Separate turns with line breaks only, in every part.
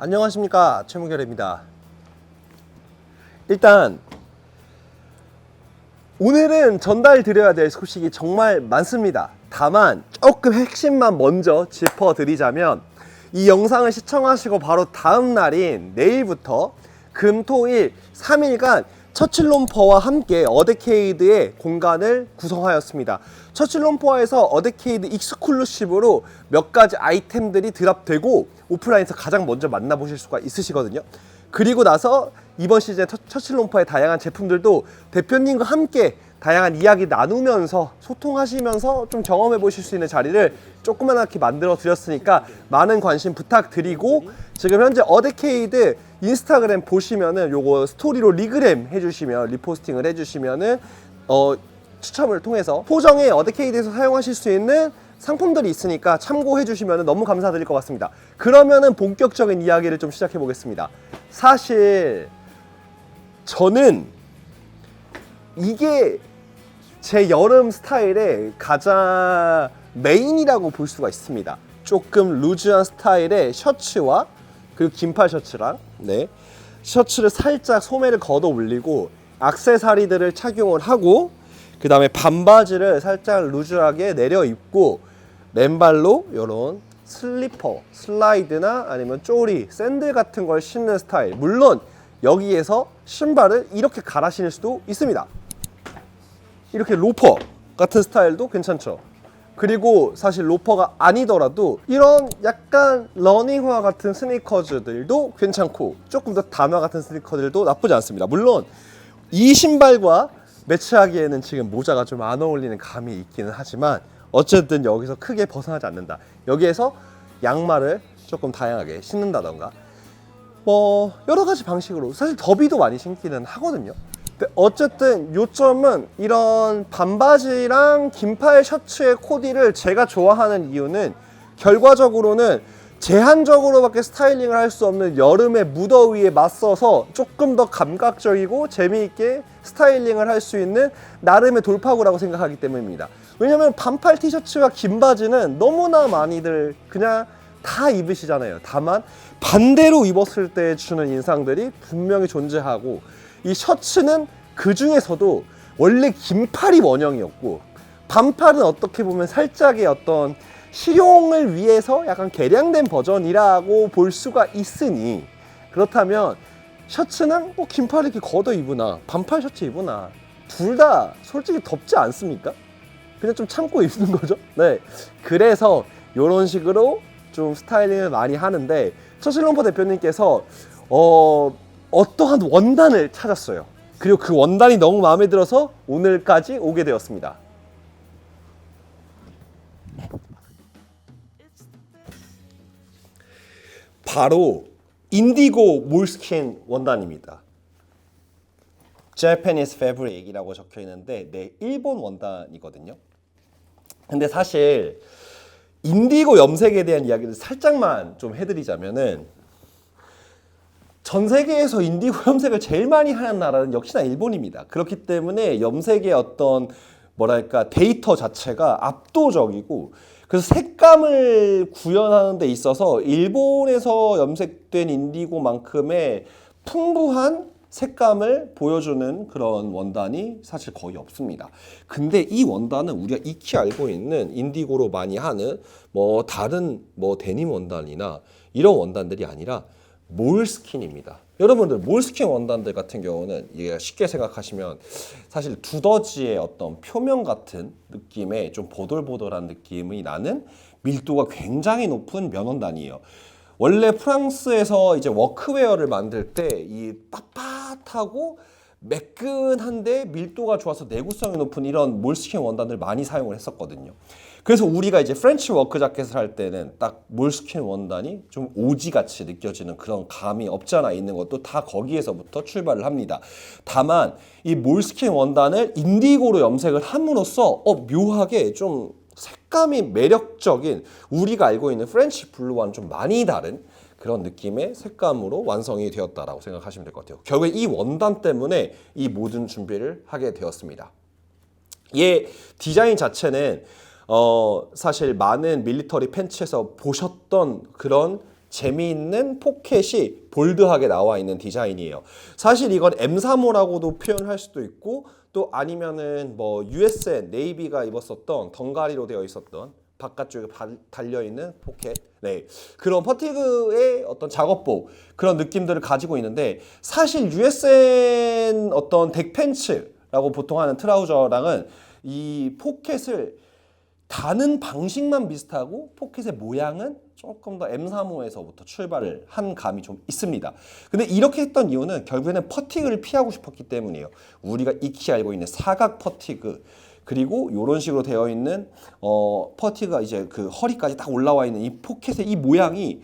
안녕하십니까, 최무결입니다. 일단 오늘은 전달드려야 될 소식이 정말 많습니다. 다만 조금 핵심만 먼저 짚어드리자면, 이 영상을 시청하시고 바로 다음 날인 내일부터 금토일 3일간 처칠롬퍼와 함께 어데케이드의 공간을 구성하였습니다. 처칠롬퍼에서 어데케이드 익스클루시브로 몇 가지 아이템들이 드랍되고 오프라인에서 가장 먼저 만나보실 수가 있으시거든요. 그리고 나서 이번 시즌에 처칠롬퍼의 다양한 제품들도 대표님과 함께 다양한 이야기 나누면서 소통하시면서 좀 경험해 보실 수 있는 자리를 조그맣게 만들어 드렸으니까 많은 관심 부탁드리고, 지금 현재 어데케이드 인스타그램 보시면은 요거 스토리로 리그램 해주시면, 리포스팅을 해주시면은 추첨을 통해서 포정에 어데케이드에서 사용하실 수 있는 상품들이 있으니까 참고해 주시면 너무 감사드릴 것 같습니다. 그러면은 본격적인 이야기를 좀 시작해 보겠습니다. 사실 저는 이게 제 여름 스타일의 가장 메인이라고 볼 수가 있습니다. 조금 루즈한 스타일의 셔츠와 그리고 긴팔 셔츠랑 셔츠를 살짝 소매를 걷어 올리고 액세서리들을 착용을 하고, 그 다음에 반바지를 살짝 루즈하게 내려 입고 맨발로 이런 슬리퍼, 슬라이드나 아니면 쪼리, 샌들 같은 걸 신는 스타일. 물론 여기에서 신발을 이렇게 갈아 신을 수도 있습니다. 이렇게 로퍼 같은 스타일도 괜찮죠. 그리고 사실 로퍼가 아니더라도 이런 약간 러닝화 같은 스니커즈들도 괜찮고, 조금 더 단화 같은 스니커들도 나쁘지 않습니다. 물론 이 신발과 매치하기에는 지금 모자가 좀 안 어울리는 감이 있기는 하지만 어쨌든 여기서 크게 벗어나지 않는다. 여기에서 양말을 조금 다양하게 신는다던가 여러 가지 방식으로 사실 더비도 많이 신기는 하거든요. 근데 어쨌든 요점은 이런 반바지랑 긴팔 셔츠의 코디를 제가 좋아하는 이유는 결과적으로는 제한적으로밖에 스타일링을 할 수 없는 여름의 무더위에 맞서서 조금 더 감각적이고 재미있게 스타일링을 할 수 있는 나름의 돌파구라고 생각하기 때문입니다. 왜냐면 반팔 티셔츠와 긴 바지는 너무나 많이들 그냥 다 입으시잖아요. 다만 반대로 입었을 때 주는 인상들이 분명히 존재하고, 이 셔츠는 그 중에서도 원래 긴팔이 원형이었고 반팔은 어떻게 보면 살짝의 어떤 실용을 위해서 약간 개량된 버전이라고 볼 수가 있으니, 그렇다면 셔츠는 긴팔 이렇게 걷어 입으나 반팔 셔츠 입으나 둘 다 솔직히 덥지 않습니까? 그냥 좀 참고 입는 거죠. 그래서 이런 식으로 좀 스타일링을 많이 하는데, 처칠롬퍼 대표님께서 어떠한 원단을 찾았어요. 그리고 그 원단이 너무 마음에 들어서 오늘까지 오게 되었습니다. 바로 인디고 몰스킨 원단입니다. Japanese Fabric이라고 적혀 있는데 일본 원단이거든요. 근데 사실 인디고 염색에 대한 이야기를 살짝만 좀 해드리자면은, 전 세계에서 인디고 염색을 제일 많이 하는 나라는 역시나 일본입니다. 그렇기 때문에 염색의 어떤 데이터 자체가 압도적이고, 그래서 색감을 구현하는 데 있어서 일본에서 염색된 인디고만큼의 풍부한 색감을 보여주는 그런 원단이 사실 거의 없습니다. 근데 이 원단은 우리가 익히 알고 있는 인디고로 많이 하는 다른 데님 원단이나 이런 원단들이 아니라 몰스킨입니다. 여러분들 몰스킨 원단들 같은 경우는 이게 쉽게 생각하시면 사실 두더지의 어떤 표면 같은 느낌의 좀 보들보들한 느낌이 나는 밀도가 굉장히 높은 면원단이에요. 원래 프랑스에서 이제 워크웨어를 만들 때 이 빳빳하고 매끈한데 밀도가 좋아서 내구성이 높은 이런 몰스킨 원단을 많이 사용을 했었거든요. 그래서 우리가 이제 프렌치 워크 자켓을 할 때는 딱 몰스킨 원단이 좀 오지같이 느껴지는 그런 감이 없지 않아 있는 것도 다 거기에서부터 출발을 합니다. 다만 이 몰스킨 원단을 인디고로 염색을 함으로써 묘하게 좀 색감이 매력적인, 우리가 알고 있는 프렌치 블루와는 좀 많이 다른 그런 느낌의 색감으로 완성이 되었다라고 생각하시면 될 것 같아요. 결국에 이 원단 때문에 이 모든 준비를 하게 되었습니다. 얘 디자인 자체는 사실 많은 밀리터리 팬츠에서 보셨던 그런 재미있는 포켓이 볼드하게 나와 있는 디자인이에요. 사실 이건 M35라고도 표현할 수도 있고 또 아니면은 뭐 USN 네이비가 입었었던 덩가리로 되어 있었던 바깥쪽에 달려있는 포켓, 네, 그런 퍼티그의 어떤 작업복 그런 느낌들을 가지고 있는데 사실 USN 어떤 덱팬츠라고 보통 하는 트라우저랑은 이 포켓을 다는 방식만 비슷하고 포켓의 모양은 조금 더 M35에서부터 출발을 한 감이 좀 있습니다. 근데 이렇게 했던 이유는 결국에는 퍼티그를 피하고 싶었기 때문이에요. 우리가 익히 알고 있는 사각 퍼티그 그리고 이런 식으로 되어 있는 퍼티가 이제 그 허리까지 딱 올라와 있는 이 포켓의 이 모양이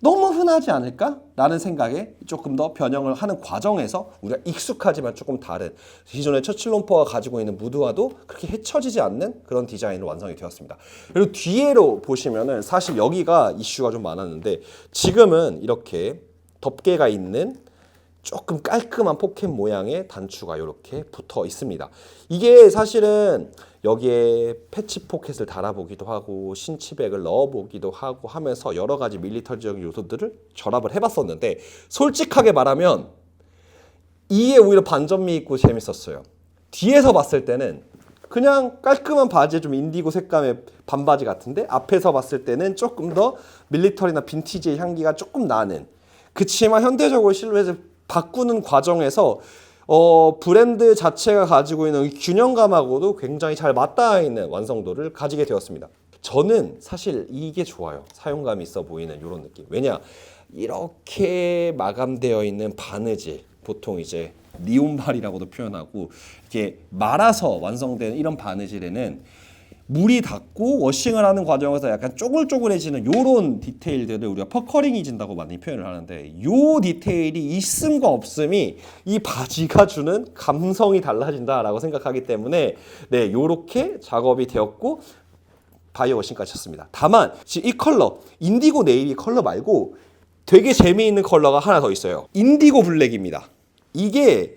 너무 흔하지 않을까? 라는 생각에 조금 더 변형을 하는 과정에서 우리가 익숙하지만 조금 다른 기존의 처칠 롬퍼가 가지고 있는 무드와도 그렇게 헤쳐지지 않는 그런 디자인으로 완성이 되었습니다. 그리고 뒤에로 보시면은 사실 여기가 이슈가 좀 많았는데 지금은 이렇게 덮개가 있는 조금 깔끔한 포켓 모양의 단추가 이렇게 붙어 있습니다. 이게 사실은 여기에 패치 포켓을 달아보기도 하고 신치백을 넣어보기도 하고 하면서 여러 가지 밀리터리적인 요소들을 결합을 해봤었는데 솔직하게 말하면 이게 오히려 반전미 있고 재밌었어요. 뒤에서 봤을 때는 그냥 깔끔한 바지에 좀 인디고 색감의 반바지 같은데 앞에서 봤을 때는 조금 더 밀리터리나 빈티지의 향기가 조금 나는 그치만 현대적으로 실루엣을 바꾸는 과정에서 브랜드 자체가 가지고 있는 균형감하고도 굉장히 잘 맞닿아 있는 완성도를 가지게 되었습니다. 저는 사실 이게 좋아요. 사용감이 있어 보이는 이런 느낌. 왜냐? 이렇게 마감되어 있는 바느질, 보통 이제 니온발이라고도 표현하고 이렇게 말아서 완성된 이런 바느질에는 물이 닿고 워싱을 하는 과정에서 약간 쪼글쪼글해지는 요런 디테일들을 우리가 퍼커링이 진다고 많이 표현을 하는데 요 디테일이 있음과 없음이 이 바지가 주는 감성이 달라진다라고 생각하기 때문에 네, 요렇게 작업이 되었고 바이오 워싱까지 했습니다. 다만 이 컬러 인디고 네이비 컬러 말고 되게 재미있는 컬러가 하나 더 있어요. 인디고 블랙입니다. 이게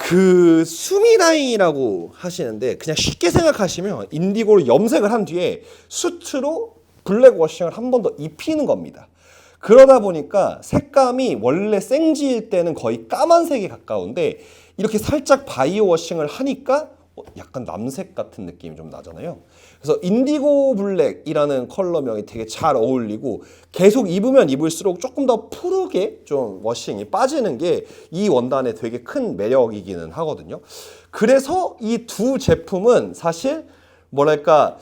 그 수미라인이라고 하시는데 그냥 쉽게 생각하시면 인디고를 염색을 한 뒤에 수트로 블랙 워싱을 한 번 더 입히는 겁니다. 그러다 보니까 색감이 원래 생지일 때는 거의 까만색에 가까운데 이렇게 살짝 바이오 워싱을 하니까 약간 남색 같은 느낌이 좀 나잖아요. 그래서 인디고 블랙이라는 컬러명이 되게 잘 어울리고 계속 입으면 입을수록 조금 더 푸르게 좀 워싱이 빠지는 게 이 원단의 되게 큰 매력이기는 하거든요. 그래서 이 두 제품은 사실 뭐랄까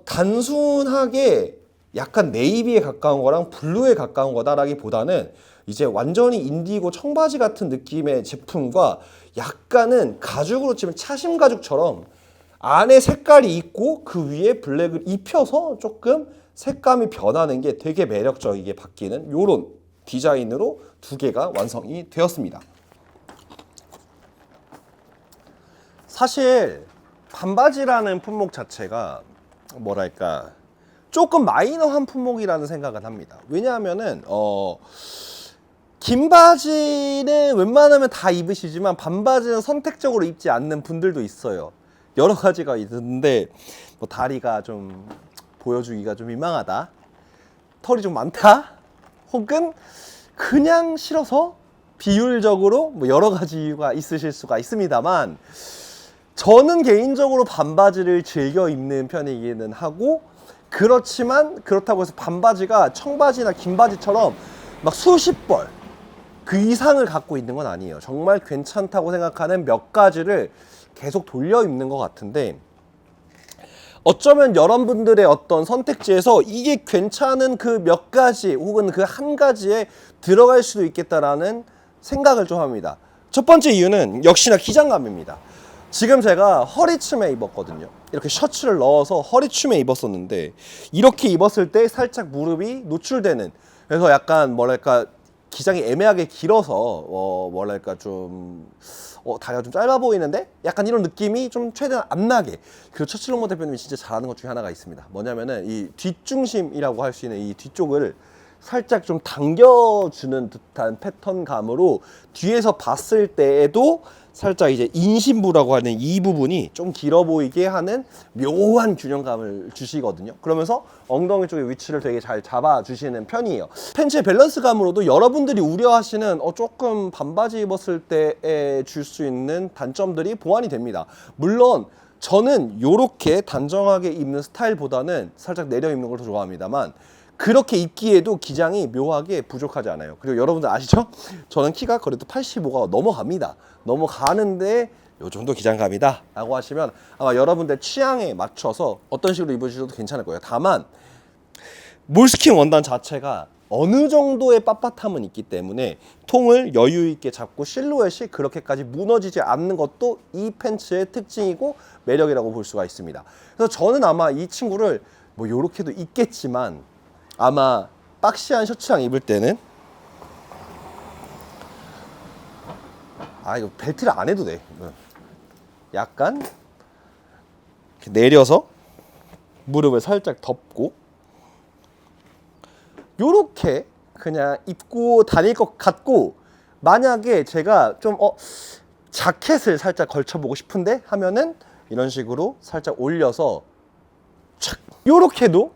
단순하게 약간 네이비에 가까운 거랑 블루에 가까운 거다라기보다는 이제 완전히 인디고 청바지 같은 느낌의 제품과 약간은 가죽으로 치면 차심 가죽처럼 안에 색깔이 있고 그 위에 블랙을 입혀서 조금 색감이 변하는 게 되게 매력적이게 바뀌는 이런 디자인으로 두 개가 완성이 되었습니다. 사실 반바지라는 품목 자체가 뭐랄까 조금 마이너한 품목이라는 생각은 합니다. 왜냐하면은 긴 바지는 웬만하면 다 입으시지만 반바지는 선택적으로 입지 않는 분들도 있어요. 여러 가지가 있는데 뭐 다리가 좀 보여주기가 좀 민망하다, 털이 좀 많다, 혹은 그냥 싫어서 비율적으로 뭐 여러 가지 이유가 있으실 수가 있습니다만 저는 개인적으로 반바지를 즐겨 입는 편이기는 하고 그렇지만 그렇다고 해서 반바지가 청바지나 긴 바지처럼 막 수십 벌 그 이상을 갖고 있는 건 아니에요. 정말 괜찮다고 생각하는 몇 가지를 계속 돌려 입는 것 같은데 어쩌면 여러분들의 어떤 선택지에서 이게 괜찮은 그 몇 가지 혹은 그 한 가지에 들어갈 수도 있겠다라는 생각을 좀 합니다. 첫 번째 이유는 역시나 기장감입니다. 지금 제가 허리춤에 입었거든요. 이렇게 셔츠를 넣어서 허리춤에 입었었는데 이렇게 입었을 때 살짝 무릎이 노출되는, 그래서 약간 뭐랄까 기장이 애매하게 길어서 뭐랄까 좀 다리가 좀 짧아 보이는데 약간 이런 느낌이 좀 최대한 안 나게. 그리고 처칠롱모 대표님이 진짜 잘하는 것 중에 하나가 있습니다. 뭐냐면은 이 뒷중심이라고 할 수 있는 이 뒤쪽을 살짝 좀 당겨주는 듯한 패턴감으로 뒤에서 봤을 때에도 살짝 이제 인신부라고 하는 이 부분이 좀 길어 보이게 하는 묘한 균형감을 주시거든요. 그러면서 엉덩이 쪽의 위치를 되게 잘 잡아주시는 편이에요. 팬츠의 밸런스감으로도 여러분들이 우려하시는 조금 반바지 입었을 때에 줄 수 있는 단점들이 보완이 됩니다. 물론 저는 이렇게 단정하게 입는 스타일보다는 살짝 내려 입는 걸 더 좋아합니다만, 그렇게 입기에도 기장이 묘하게 부족하지 않아요. 그리고 여러분들 아시죠? 저는 키가 그래도 85가 넘어갑니다. 넘어가는데 요 정도 기장감이다 라고 하시면 아마 여러분들 취향에 맞춰서 어떤 식으로 입으셔도 괜찮을 거예요. 다만 몰스킨 원단 자체가 어느 정도의 빳빳함은 있기 때문에 통을 여유 있게 잡고 실루엣이 그렇게까지 무너지지 않는 것도 이 팬츠의 특징이고 매력이라고 볼 수가 있습니다. 그래서 저는 아마 이 친구를 뭐 요렇게도 입겠지만 아마 박시한 셔츠랑 입을 때는 이거 벨트를 안 해도 돼. 약간 이렇게 내려서 무릎을 살짝 덮고 요렇게 그냥 입고 다닐 것 같고, 만약에 제가 좀 자켓을 살짝 걸쳐보고 싶은데 하면은 이런 식으로 살짝 올려서 착 요렇게도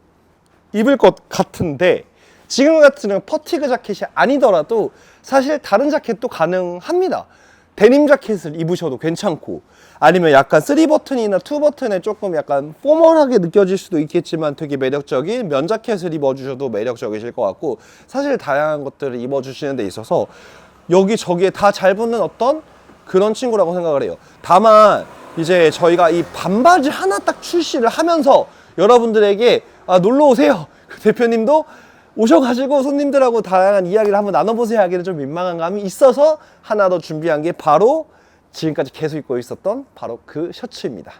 입을 것 같은데, 지금 같은 퍼티그 자켓이 아니더라도 사실 다른 자켓도 가능합니다. 데님 자켓을 입으셔도 괜찮고, 아니면 약간 3버튼이나 2버튼에 조금 약간 포멀하게 느껴질 수도 있겠지만 되게 매력적인 면 자켓을 입어주셔도 매력적이실 것 같고, 사실 다양한 것들을 입어주시는 데 있어서 여기저기에 다 잘 붙는 어떤 그런 친구라고 생각을 해요. 다만 이제 저희가 이 반바지 하나 딱 출시를 하면서 여러분들에게 놀러 오세요, 대표님도 오셔가지고 손님들하고 다양한 이야기를 한번 나눠보세요 하기는 좀 민망한 감이 있어서 하나 더 준비한 게 바로 지금까지 계속 입고 있었던 바로 그 셔츠입니다.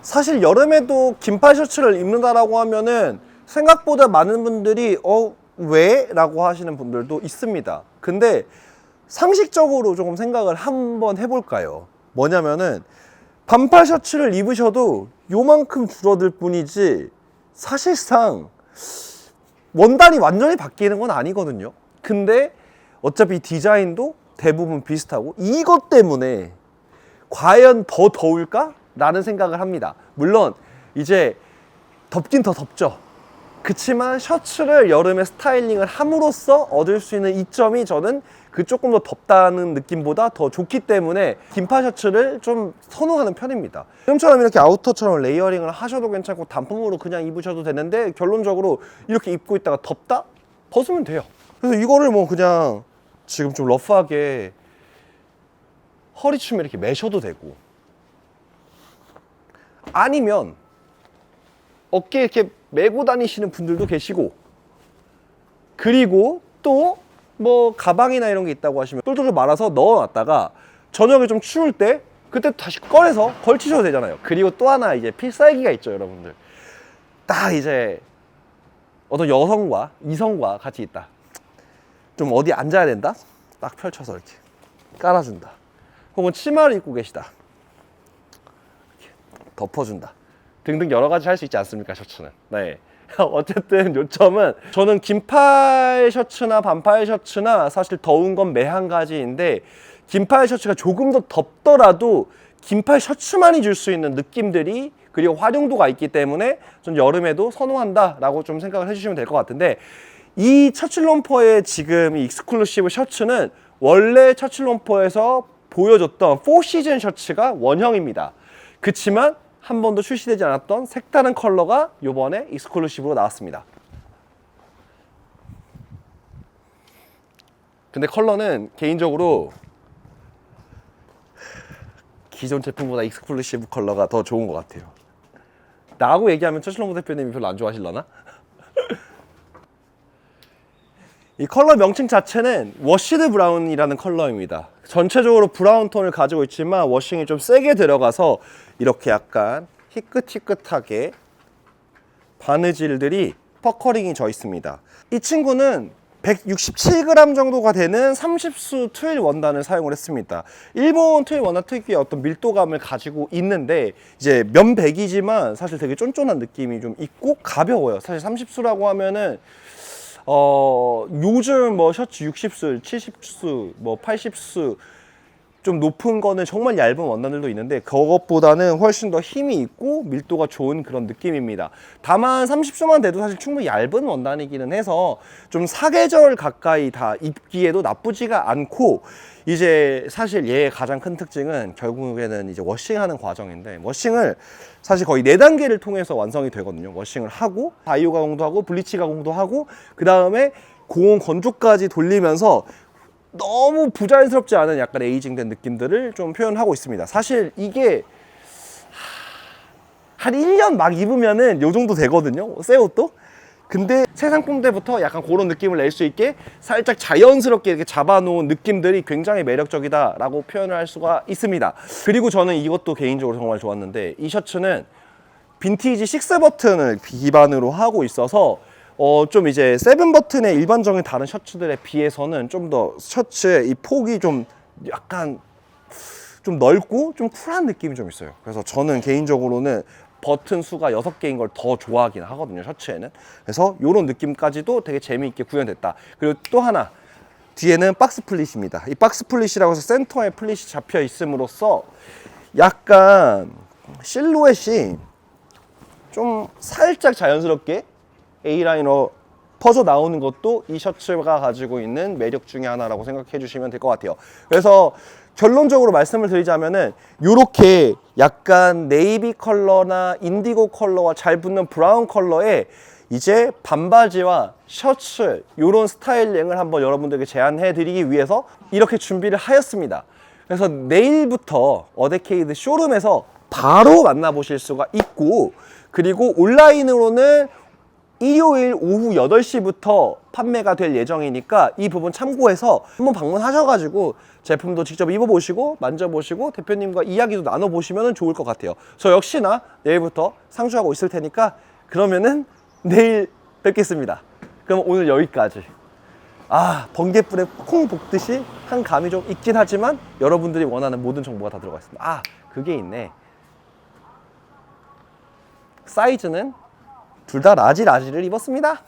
사실 여름에도 긴팔 셔츠를 입는다라고 하면은 생각보다 많은 분들이 왜? 라고 하시는 분들도 있습니다. 근데 상식적으로 조금 생각을 한번 해볼까요? 뭐냐면은 반팔 셔츠를 입으셔도 요만큼 줄어들 뿐이지 사실상 원단이 완전히 바뀌는 건 아니거든요. 근데 어차피 디자인도 대부분 비슷하고, 이것 때문에 과연 더 더울까? 라는 생각을 합니다. 물론 이제 덥긴 더 덥죠. 그치만 셔츠를 여름에 스타일링을 함으로써 얻을 수 있는 이점이 저는 그 조금 더 덥다는 느낌보다 더 좋기 때문에 긴팔 셔츠를 좀 선호하는 편입니다. 지금처럼 이렇게 아우터처럼 레이어링을 하셔도 괜찮고 단품으로 그냥 입으셔도 되는데, 결론적으로 이렇게 입고 있다가 덥다? 벗으면 돼요. 그래서 이거를 뭐 그냥 지금 좀 러프하게 허리춤에 이렇게 매셔도 되고, 아니면 어깨에 이렇게 메고 다니시는 분들도 계시고, 그리고 또 뭐 가방이나 이런 게 있다고 하시면 똘똘 말아서 넣어놨다가 저녁에 좀 추울 때 그때 다시 꺼내서 걸치셔도 되잖아요. 그리고 또 하나 이제 필살기가 있죠, 여러분들. 딱 이제 어떤 여성과 이성과 같이 있다, 좀 어디 앉아야 된다, 딱 펼쳐서 이렇게 깔아준다, 혹은 치마를 입고 계시다, 이렇게 덮어준다 등등 여러 가지 할 수 있지 않습니까, 셔츠는. 네. 어쨌든 요점은 저는 긴팔 셔츠나 반팔 셔츠나 사실 더운 건 매 한 가지인데, 긴팔 셔츠가 조금 더 덥더라도 긴팔 셔츠만이 줄 수 있는 느낌들이, 그리고 활용도가 있기 때문에 전 여름에도 선호한다 라고 좀 생각을 해주시면 될 것 같은데, 이 처칠롬퍼의 지금 이 익스클루시브 셔츠는 원래 처칠롬퍼에서 보여줬던 4시즌 셔츠가 원형입니다. 그치만 한 번도 출시되지 않았던 색다른 컬러가 이번에 익스클루시브로 나왔습니다. 근데 컬러는 개인적으로 기존 제품보다 익스클루시브 컬러가 더 좋은 것 같아요. 나하고 얘기하면 처칠롬퍼 대표님이 별로 안 좋아하실려나? 이 컬러 명칭 자체는 워시드 브라운이라는 컬러입니다. 전체적으로 브라운 톤을 가지고 있지만 워싱이 좀 세게 들어가서 이렇게 약간 희끗희끗하게 바느질들이 퍼커링이 져 있습니다. 이 친구는 167g 정도가 되는 30수 트윌 원단을 사용을 했습니다. 일본 트윌 원단 특유의 어떤 밀도감을 가지고 있는데, 이제 면백이지만 사실 되게 쫀쫀한 느낌이 좀 있고 가벼워요. 사실 30수라고 하면은 요즘 뭐 셔츠 60수, 70수, 뭐 80수 좀 높은 거는 정말 얇은 원단들도 있는데 그것보다는 훨씬 더 힘이 있고 밀도가 좋은 그런 느낌입니다. 다만 30초만 돼도 사실 충분히 얇은 원단이기는 해서 좀 사계절 가까이 다 입기에도 나쁘지가 않고, 이제 사실 얘의 가장 큰 특징은 결국에는 이제 워싱하는 과정인데, 워싱을 사실 거의 4단계를 통해서 완성이 되거든요. 워싱을 하고 바이오 가공도 하고 블리치 가공도 하고 그 다음에 고온 건조까지 돌리면서 너무 부자연스럽지 않은 약간 에이징된 느낌들을 좀 표현하고 있습니다. 사실 이게 한 1년 막 입으면은 요 정도 되거든요, 새 옷도. 근데 새 상품 때부터 약간 그런 느낌을 낼 수 있게 살짝 자연스럽게 이렇게 잡아놓은 느낌들이 굉장히 매력적이다라고 표현을 할 수가 있습니다. 그리고 저는 이것도 개인적으로 정말 좋았는데, 이 셔츠는 빈티지 6 버튼을 기반으로 하고 있어서 좀 이제 7 버튼의 일반적인 다른 셔츠들에 비해서는 좀 더 셔츠의 이 폭이 좀 약간 좀 넓고 좀 쿨한 느낌이 좀 있어요. 그래서 저는 개인적으로는 버튼 수가 6개인 걸 더 좋아하긴 하거든요, 셔츠에는. 그래서 이런 느낌까지도 되게 재미있게 구현됐다. 그리고 또 하나, 뒤에는 박스 플릿입니다. 이 박스 플릿이라고 해서 센터에 플릿이 잡혀 있음으로써 약간 실루엣이 좀 살짝 자연스럽게 A라인으로 퍼져 나오는 것도 이 셔츠가 가지고 있는 매력 중에 하나라고 생각해 주시면 될 것 같아요. 그래서 결론적으로 말씀을 드리자면은 요렇게 약간 네이비 컬러나 인디고 컬러와 잘 붙는 브라운 컬러에 이제 반바지와 셔츠 요런 스타일링을 한번 여러분들에게 제안해 드리기 위해서 이렇게 준비를 하였습니다. 그래서 내일부터 어데케이드 쇼룸에서 바로 만나보실 수가 있고, 그리고 온라인으로는 일요일 오후 8시부터 판매가 될 예정이니까 이 부분 참고해서 한번 방문하셔가지고 제품도 직접 입어보시고 만져보시고 대표님과 이야기도 나눠보시면 좋을 것 같아요. 저 역시나 내일부터 상주하고 있을 테니까 그러면은 내일 뵙겠습니다. 그럼 오늘 여기까지. 번개불에 콩 볶듯이 한 감이 좀 있긴 하지만 여러분들이 원하는 모든 정보가 다 들어가 있습니다. 그게 있네. 사이즈는 둘 다 라지를 입었습니다.